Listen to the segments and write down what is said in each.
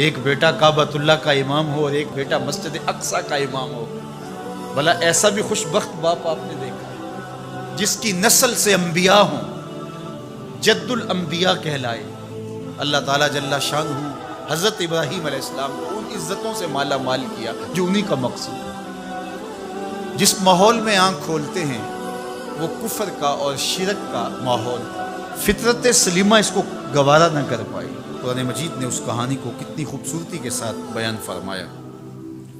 ایک بیٹا کعبۃ اللہ کا امام ہو اور ایک بیٹا مسجد اقصی کا امام ہو، بھلا ایسا بھی خوش بخت باپ آپ نے دیکھا ہے جس کی نسل سے انبیاء ہوں، جد الانبیاء کہلائے؟ اللہ تعالیٰ جل شانہ حضرت ابراہیم علیہ السلام کو ان عزتوں سے مالا مال کیا جو انہی کا مقصود ہے۔ جس ماحول میں آنکھ کھولتے ہیں وہ کفر کا اور شرک کا ماحول تھا، فطرت سلیمہ اس کو گوارا نہ کر پائی۔ قرآن مجید نے اس کہانی کو کتنی خوبصورتی کے ساتھ بیان فرمایا۔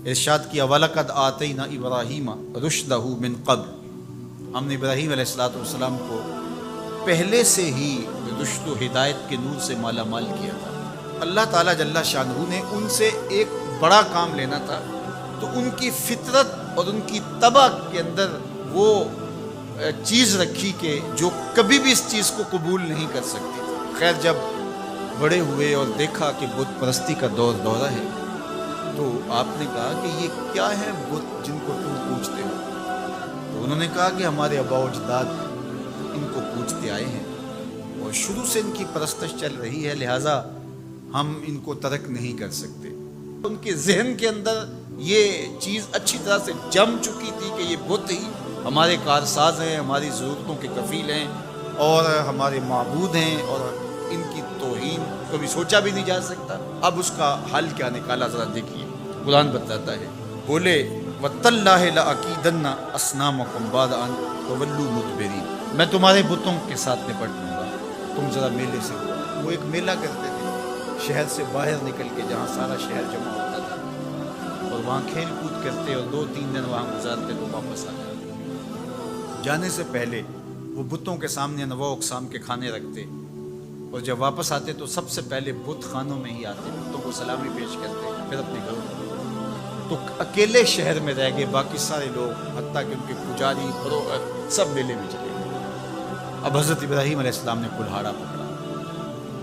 ارشاد کیا وَلَقَدْ آتَيْنَا إِبْرَاهِيمَ رُشْدَهُ مِنْ قَبْلُ، ہم نے ابراہیم علیہ السلام کو پہلے سے ہی رشد و ہدایت کے نور سے مالا مال کیا تھا۔ اللہ تعالیٰ جل شانہ نے ان سے ایک بڑا کام لینا تھا، تو ان کی فطرت اور ان کی طبع کے اندر وہ چیز رکھی کہ جو کبھی بھی اس چیز کو قبول نہیں کر سکتی تھی۔ خیر جب بڑے ہوئے اور دیکھا کہ بت پرستی کا دورہ ہے، تو آپ نے کہا کہ یہ کیا ہے بت جن کو تم پوجتے ہو؟ تو انہوں نے کہا کہ ہمارے آباء و اجداد ان کو پوجتے آئے ہیں اور شروع سے ان کی پرستش چل رہی ہے، لہٰذا ہم ان کو ترک نہیں کر سکتے۔ ان کے ذہن کے اندر یہ چیز اچھی طرح سے جم چکی تھی کہ یہ بت ہی ہمارے کارساز ہیں، ہماری ضرورتوں کے کفیل ہیں اور ہمارے معبود ہیں، اور ان کی توہین کبھی سوچا بھی نہیں جا سکتا۔ اب اس کا حل کیا نکالا ذرا دیکھیے، قرآن بتاتا ہے، بولے وَتَاللَّهِ لَأَكِيدَنَّ أَصْنَامَكُمْ بَعْدَ أَن تُوَلُّوا مُدْبِرِينَ، میں تمہارے بتوں کے ساتھ نپٹ لوں گا، تم ذرا میلے سے ہو۔ وہ ایک میلہ کرتے تھے شہر سے باہر نکل کے، جہاں سارا شہر جمع ہوتا تھا، اور وہاں کھیل کود کرتے اور 2-3 دن وہاں گزارتے تو واپس آ جاتے۔ جانے سے پہلے وہ بتوں کے سامنے انواع اقسام کے کھانے رکھتے، اور جب واپس آتے تو سب سے پہلے بت خانوں میں ہی آتے، بتوں کو سلامی پیش کرتے، پھر اپنے گھروں میں۔ تو اکیلے شہر میں رہ گئے، باقی سارے لوگ حتیٰ کہ ان کے پجاری فروغ سب میلے میں چلے گئے۔ اب حضرت ابراہیم علیہ السلام نے کلہاڑا پکڑا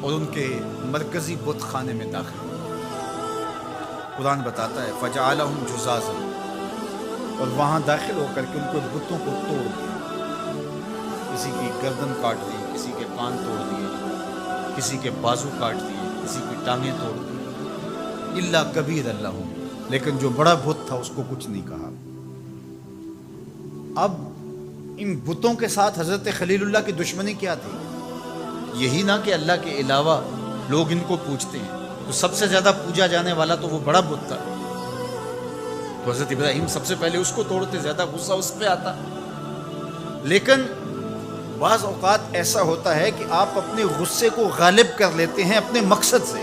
اور ان کے مرکزی بت خانے میں داخل ہوا۔ قرآن بتاتا ہے فَجَعَلَهُمْ جُذَاذًا، اور وہاں داخل ہو کر کے ان کو بتوں کو توڑ دیا، کسی کی گردن کاٹ دی، کسی کے کان توڑ دیے، کسی کے بازو کاٹ دیے، کسی کی ٹانگیں توڑ دی، الا کبیر لہم، لیکن جو بڑا بت تھا اس کو کچھ نہیں کہا۔ اب ان بتوں کے ساتھ حضرت خلیل اللہ کی دشمنی کیا تھی؟ یہی نہ کہ اللہ کے علاوہ لوگ ان کو پوجتے ہیں، تو سب سے زیادہ پوجا جانے والا تو وہ بڑا بت تھا، تو حضرت ابراہیم سب سے پہلے اس کو توڑتے، زیادہ غصہ اس پہ آتا۔ لیکن بعض اوقات ایسا ہوتا ہے کہ آپ اپنے غصے کو غالب کر لیتے ہیں اپنے مقصد سے۔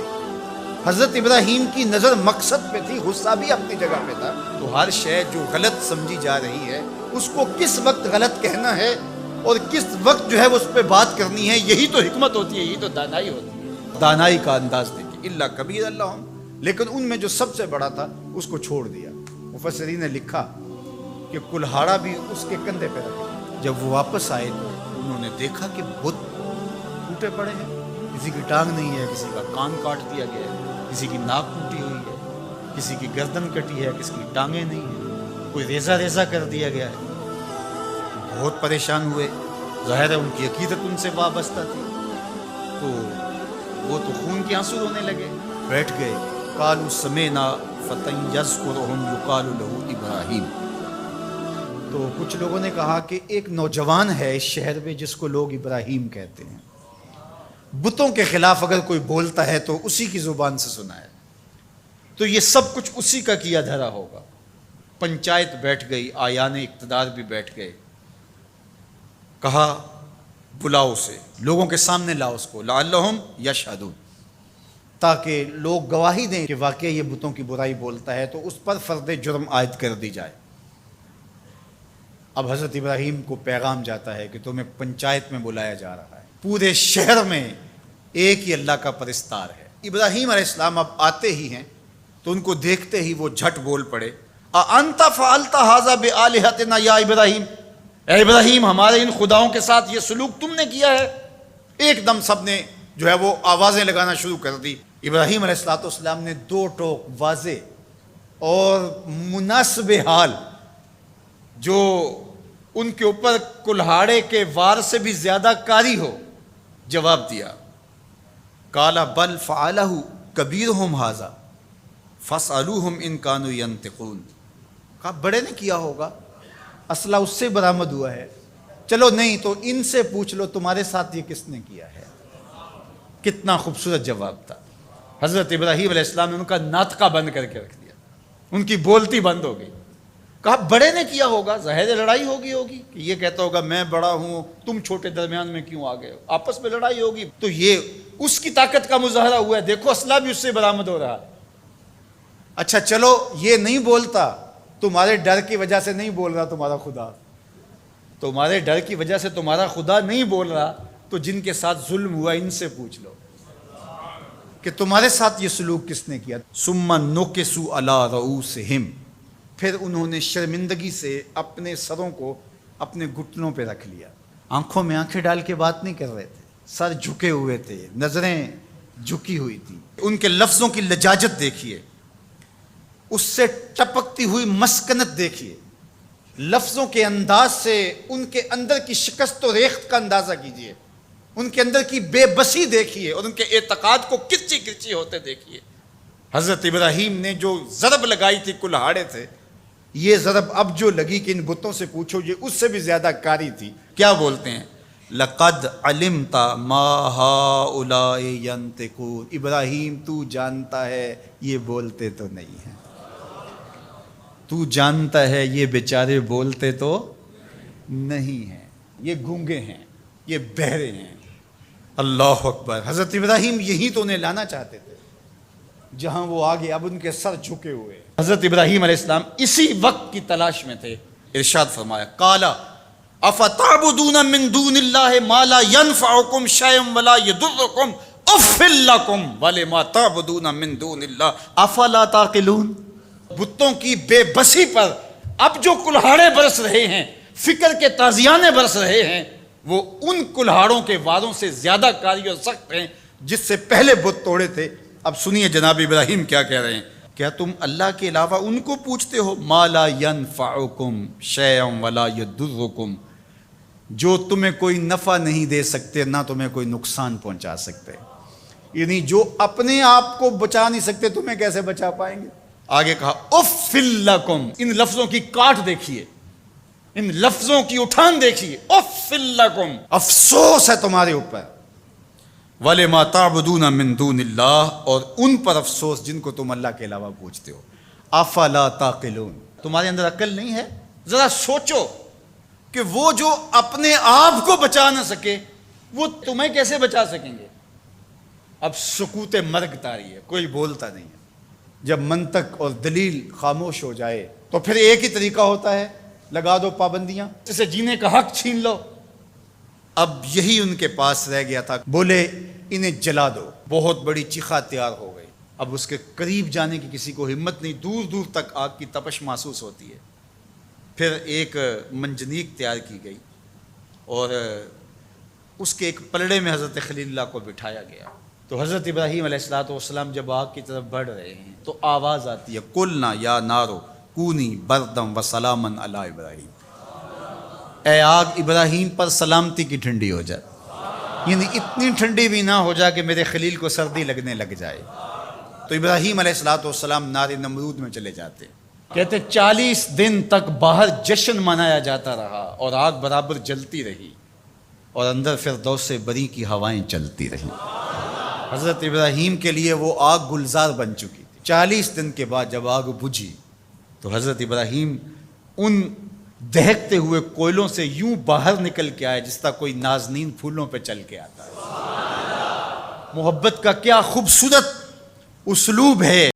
حضرت ابراہیم کی نظر مقصد پہ تھی، غصہ بھی اپنی جگہ پہ تھا۔ تو ہر شے جو غلط سمجھی جا رہی ہے اس کو کس وقت غلط کہنا ہے اور کس وقت جو ہے وہ اس پہ بات کرنی ہے، یہی تو حکمت ہوتی ہے، یہی تو دانائی ہوتی ہے۔ دانائی کا انداز دیکھیے، الا کبیر اللہم، لیکن ان میں جو سب سے بڑا تھا اس کو چھوڑ دیا۔ مفسرین نے لکھا کہ کلہاڑا بھی اس کے کندھے پہ رکھا۔ جب وہ واپس آئے تو انہوں نے دیکھا کہ بت ٹوٹے پڑے ہیں، کسی کی ٹانگ نہیں ہے، کسی کا کان کاٹ دیا گیا ہے، کسی کی ناک ٹوٹی ہوئی ہے، کسی کی گردن کٹی ہے، کسی کی ٹانگیں نہیں ہیں، کوئی ریزہ کر دیا گیا ہے۔ بہت پریشان ہوئے، ظاہر ہے ان کی عقیدت ان سے وابستہ تھی، تو وہ تو خون کے آنسو رونے لگے، بیٹھ گئے۔ قالوا سمعنا فتى يذكرهم يقال له ابراہیم، تو کچھ لوگوں نے کہا کہ ایک نوجوان ہے اس شہر میں جس کو لوگ ابراہیم کہتے ہیں، بتوں کے خلاف اگر کوئی بولتا ہے تو اسی کی زبان سے سنا ہے، تو یہ سب کچھ اسی کا کیا دھرا ہوگا۔ پنچایت بیٹھ گئی، آیان اقتدار بھی بیٹھ گئے، کہا بلاؤ اسے، لوگوں کے سامنے لاؤ اس کو، لعلہم یشہدون، تاکہ لوگ گواہی دیں کہ واقعی یہ بتوں کی برائی بولتا ہے، تو اس پر فرد جرم عائد کر دی جائے۔ اب حضرت ابراہیم کو پیغام جاتا ہے کہ تمہیں پنچایت میں بلایا جا رہا ہے، پورے شہر میں ایک ہی اللہ کا پرستار ہے۔ ابراہیم علیہ السلام اب آتے ہی ہیں تو ان کو دیکھتے ہی وہ جھٹ بول پڑے، اَأَنْتَ فَعَلْتَ هَذَا بِآلِهَتِنَا یا ابراہیم، اے ابراہیم ہمارے ان خداؤں کے ساتھ یہ سلوک تم نے کیا ہے؟ ایک دم سب نے جو ہے وہ آوازیں لگانا شروع کر دی۔ ابراہیم علیہ السلام نے 2 ٹوک واضح اور مناسب حال جو ان کے اوپر کلہاڑے کے وار سے بھی زیادہ کاری ہو جواب دیا۔ قال بل فعلہ کبیرہم ھذا، فَاسْأَلُوهُمْ إِن كَانُوا يَنْطِقُونَ، کہا بڑے نے کیا ہوگا، اسلحہ اس سے برآمد ہوا ہے، چلو نہیں تو ان سے پوچھ لو تمہارے ساتھ یہ کس نے کیا ہے۔ کتنا خوبصورت جواب تھا۔ حضرت ابراہیم علیہ السلام نے ان کا ناطقہ بند کر کے رکھ دیا، ان کی بولتی بند ہو گئی۔ کہا بڑے نے کیا ہوگا، ظاہر لڑائی ہوگی کہ یہ کہتا ہوگا میں بڑا ہوں تم چھوٹے درمیان میں کیوں آ گئے ہو، آپس میں لڑائی ہوگی، تو یہ اس کی طاقت کا مظاہرہ ہوا ہے، دیکھو اسلحہ بھی اس سے برآمد ہو رہا ہے۔ اچھا چلو یہ نہیں بولتا، تمہارے ڈر کی وجہ سے نہیں بول رہا تمہارا خدا، تمہارے ڈر کی وجہ سے تمہارا خدا نہیں بول رہا، تو جن کے ساتھ ظلم ہوا ان سے پوچھ لو کہ تمہارے ساتھ یہ سلوک کس نے کیا۔ ثم نکسوا علی رؤوسہم، پھر انہوں نے شرمندگی سے اپنے سروں کو اپنے گھٹنوں پہ رکھ لیا، آنکھوں میں آنکھیں ڈال کے بات نہیں کر رہے تھے، سر جھکے ہوئے تھے، نظریں جھکی ہوئی تھی۔ ان کے لفظوں کی لجاجت دیکھیے، اس سے ٹپکتی ہوئی مسکنت دیکھیے، لفظوں کے انداز سے ان کے اندر کی شکست و ریخت کا اندازہ کیجیے، ان کے اندر کی بے بسی دیکھیے اور ان کے اعتقاد کو کرچی کرچی ہوتے دیکھیے۔ حضرت ابراہیم نے جو ضرب لگائی تھی کلہاڑے تھے، یہ ضرب اب جو لگی کہ ان بتوں سے پوچھو یہ اس سے بھی زیادہ کاری تھی۔ کیا بولتے ہیں؟ لَقَدْ عَلِمْتَ مَا هَؤُلَاءِ يَنْطِقُونَ، ابراہیم تو جانتا ہے یہ بولتے تو نہیں ہیں، تو جانتا ہے یہ بیچارے بولتے تو نہیں ہیں، یہ گونگے ہیں، یہ بہرے ہیں۔ اللہ اکبر۔ حضرت ابراہیم یہی تو انہیں لانا چاہتے تھے جہاں وہ آگے اب ان کے سر جھکے ہوئے۔ حضرت ابراہیم علیہ السلام اسی وقت کی تلاش میں تھے، ارشاد فرمایا قال افتعبدون من دون اللہ ما لا ينفعکم شیئا ولا یضرکم اف لکم ولما تعبدون من دون اللہ افلا تعقلون۔ بتوں کی بے بسی پر اب جو کلہاڑے برس رہے ہیں، فکر کے تازیانے برس رہے ہیں، وہ ان کلہاڑوں کے واروں سے زیادہ کاری اور سخت ہیں جس سے پہلے بت توڑے تھے۔ اب سنیے جناب ابراہیم کیا کہہ رہے ہیں، کیا تم اللہ کے علاوہ ان کو پوچھتے ہو ما لا ینفعکم شیئا ولا یضرکم، جو تمہیں کوئی نفع نہیں دے سکتے نہ تمہیں کوئی نقصان پہنچا سکتے، یعنی جو اپنے آپ کو بچا نہیں سکتے تمہیں کیسے بچا پائیں گے۔ آگے کہا اف لکم، ان لفظوں کی کاٹ دیکھیے، ان لفظوں کی اٹھان دیکھیے، اف لکم، افسوس ہے تمہارے اوپر، وَلِمَا تَعْبُدُونَ مِن دُونِ اللَّهِ، اور ان پر افسوس جن کو تم اللہ کے علاوہ پوچھتے ہو۔ افلا تعقلون، تمہارے اندر عقل نہیں ہے؟ ذرا سوچو کہ وہ جو اپنے آپ کو بچا نہ سکے وہ تمہیں کیسے بچا سکیں گے۔ اب سکوت مرگ طاری ہے، کوئی بولتا نہیں ہے۔ جب منطق اور دلیل خاموش ہو جائے تو پھر ایک ہی طریقہ ہوتا ہے، لگا دو پابندیاں، جسے جینے کا حق چھین لو۔ اب یہی ان کے پاس رہ گیا تھا، بولے انہیں جلا دو۔ بہت بڑی چیخا تیار ہو گئی، اب اس کے قریب جانے کی کسی کو ہمت نہیں، دور دور تک آگ کی تپش محسوس ہوتی ہے۔ پھر ایک منجنیق تیار کی گئی اور اس کے ایک پلڑے میں حضرت خلیل اللہ کو بٹھایا گیا۔ تو حضرت ابراہیم علیہ السلام جب آگ کی طرف بڑھ رہے ہیں تو آواز آتی ہے قلنا یا نارو کونی بردم و سلامن علی ابراہیم، اے آگ ابراہیم پر سلامتی کی ٹھنڈی ہو جائے، یعنی اتنی ٹھنڈی بھی نہ ہو جائے کہ میرے خلیل کو سردی لگنے لگ جائے۔ تو ابراہیم علیہ السلام نار نمرود میں چلے جاتے، کہتے 40 دن تک باہر جشن منایا جاتا رہا اور آگ برابر جلتی رہی اور اندر فردوس بری کی ہوائیں چلتی رہی۔ حضرت ابراہیم کے لیے وہ آگ گلزار بن چکی تھی۔ 40 دن کے بعد جب آگ بجھی تو حضرت ابراہیم ان دہکتے ہوئے کوئلوں سے یوں باہر نکل کے آئے جس طرح کوئی نازنین پھولوں پہ چل کے آتا ہے۔ محبت کا کیا خوبصورت اسلوب ہے۔